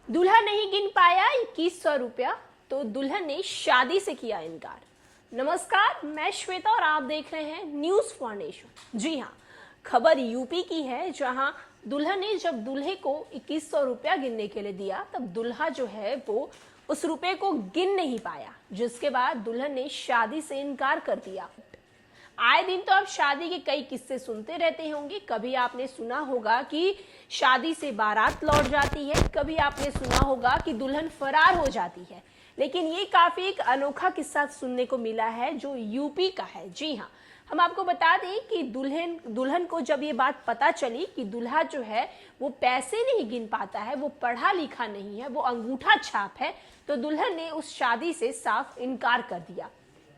दूल्हा नहीं गिन पाया 2100 रुपया, तो दुल्हन ने शादी से किया इनकार। नमस्कार, मैं श्वेता और आप देख रहे हैं न्यूज फॉर नेशन। जी हाँ, खबर यूपी की है, जहां दुल्हन ने जब दूल्हे को 2100 रुपया गिनने के लिए दिया, तब दूल्हा जो है वो उस रुपए को गिन नहीं पाया, जिसके बाद दुल्हन ने शादी से इनकार कर दिया। आए दिन तो आप शादी के कई किस्से सुनते रहते होंगे। कभी आपने सुना होगा कि शादी से बारात लौट जाती है, कभी आपने सुना होगा कि दुल्हन फरार हो जाती है, लेकिन ये काफी एक अनोखा किस्सा सुनने को मिला है जो यूपी का है। जी हाँ, हम आपको बता दें कि दुल्हन को जब ये बात पता चली कि दूल्हा जो है वो पैसे नहीं गिन पाता है, वो पढ़ा लिखा नहीं है, वो अंगूठा छाप है, तो दुल्हन ने उस शादी से साफ इनकार कर दिया।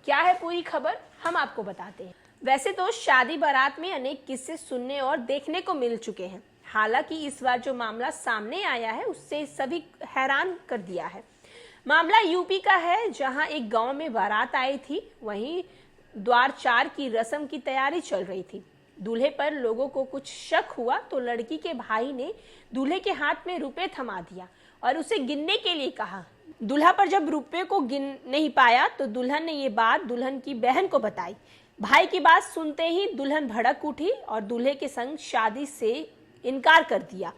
क्या है पूरी खबर, हम आपको बताते हैं। वैसे तो शादी बारात में अनेक किस्से सुनने और देखने को मिल चुके हैं, हालांकि इस बार जो मामला सामने आया है उससे सभी हैरान कर दिया है। मामला यूपी का है, जहां एक गांव में बारात आई थी। वहीं द्वार चार की रस्म की तैयारी चल रही थी। दूल्हे पर लोगों को कुछ शक हुआ तो लड़की के भाई ने दूल्हे के हाथ में रुपए थमा दिया और उसे गिनने के लिए कहा। दूल्हा पर जब रुपए को गिन नहीं पाया तो दुल्हन ने ये बात दुल्हन की बहन को बताई। भाई की बात सुनते ही दुल्हन भड़क उठी और दूल्हे के संग शादी से इनकार कर दिया।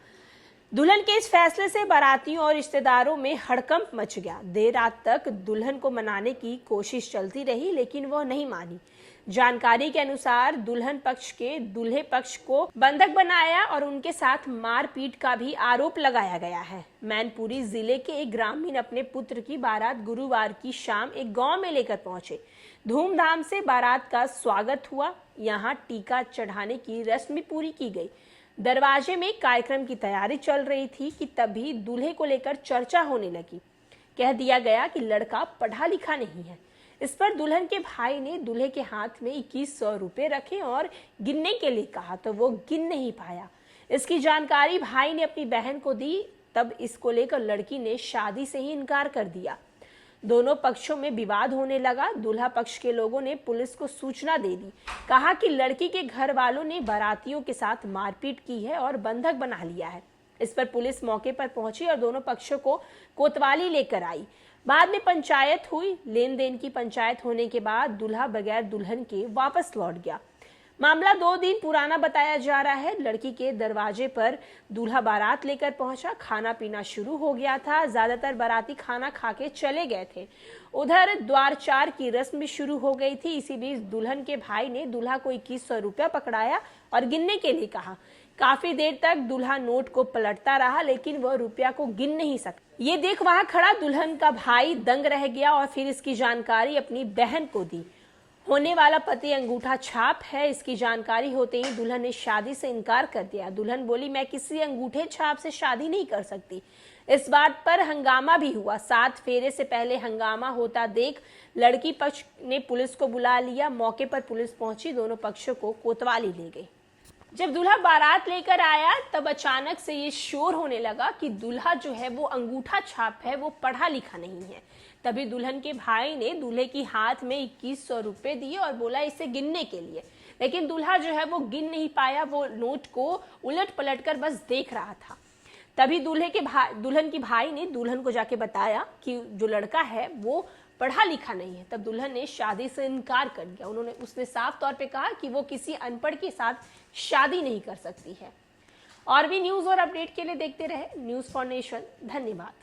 दुल्हन के इस फैसले से बारातियों और रिश्तेदारों में हड़कंप मच गया। देर रात तक दुल्हन को मनाने की कोशिश चलती रही, लेकिन वह नहीं मानी। जानकारी के अनुसार दुल्हन पक्ष के दूल्हे पक्ष को बंधक बनाया और उनके साथ मारपीट का भी आरोप लगाया गया है। मैनपुरी जिले के एक ग्रामीण अपने पुत्र की बारात गुरुवार की शाम एक गांव में लेकर पहुंचे। धूमधाम से बारात का स्वागत हुआ। यहाँ टीका चढ़ाने की रस्म भी पूरी की गई। दरवाजे में कार्यक्रम की तैयारी चल रही थी कि तभी दूल्हे को लेकर चर्चा होने लगी। कह दिया गया कि लड़का पढ़ा लिखा नहीं है। इस पर दुल्हन के भाई ने दूल्हे के हाथ में 2100 रुपए रखे और गिनने के लिए कहा, तो वो गिन नहीं पाया। इसकी जानकारी भाई ने अपनी बहन को दी, तब इसको लेकर लड़की ने शादी से ही इनकार कर दिया। दोनों पक्षों में विवाद होने लगा। दूल्हा पक्ष के लोगों ने पुलिस को सूचना दे दी। कहा कि लड़की के घर वालों ने बारातियों के साथ मारपीट की है और बंधक बना लिया है। इस पर पुलिस मौके पर पहुंची और दोनों पक्षों को कोतवाली लेकर आई। बाद में पंचायत हुई। लेन देन की पंचायत होने के बाद दूल्हा बगैर दुल्हन के वापस लौट गया। मामला 2 दिन पुराना बताया जा रहा है। लड़की के दरवाजे पर दूल्हा बारात लेकर पहुंचा। खाना पीना शुरू हो गया था। ज्यादातर बाराती खाना खा के चले गए थे। उधर द्वार चार की रस्म भी शुरू हो गई थी। इसी बीच दुल्हन के भाई ने दूल्हा को 2100 रुपया पकड़ाया और गिनने के लिए कहा। काफी देर तक दूल्हा नोट को पलटता रहा, लेकिन वह रुपया को गिन नहीं सका। ये देख वहां खड़ा दुल्हन का भाई दंग रह गया और फिर इसकी जानकारी अपनी बहन को दी। होने वाला पति अंगूठा छाप है। इसकी जानकारी होते ही दुल्हन ने शादी से इनकार कर दिया। दुल्हन बोली, मैं किसी अंगूठे छाप से शादी नहीं कर सकती। इस बात पर हंगामा भी हुआ। 7 फेरे से पहले हंगामा होता देख लड़की पक्ष ने पुलिस को बुला लिया। मौके पर पुलिस पहुंची, दोनों पक्षों को कोतवाली ले गई। जब दूल्हा बारात लेकर आया तब अचानक से ये शोर होने लगा कि दूल्हा जो है वो अंगूठा छाप है, वो पढ़ा लिखा नहीं है। तभी दुल्हन के भाई ने दूल्हे की हाथ में 2100 रुपए दिए और बोला इसे गिनने के लिए, लेकिन दूल्हा जो है वो गिन नहीं पाया। वो नोट को उलट पलट कर बस देख रहा था। तभी दुल्हन की भाई ने दुल्हन को जाके बताया कि जो लड़का है वो पढ़ा लिखा नहीं है। तब दुल्हन ने शादी से इनकार कर दिया। उसने साफ तौर पे कहा कि वो किसी अनपढ़ के साथ शादी नहीं कर सकती है। और भी न्यूज और अपडेट के लिए देखते रहे न्यूज फॉर नेशन। धन्यवाद।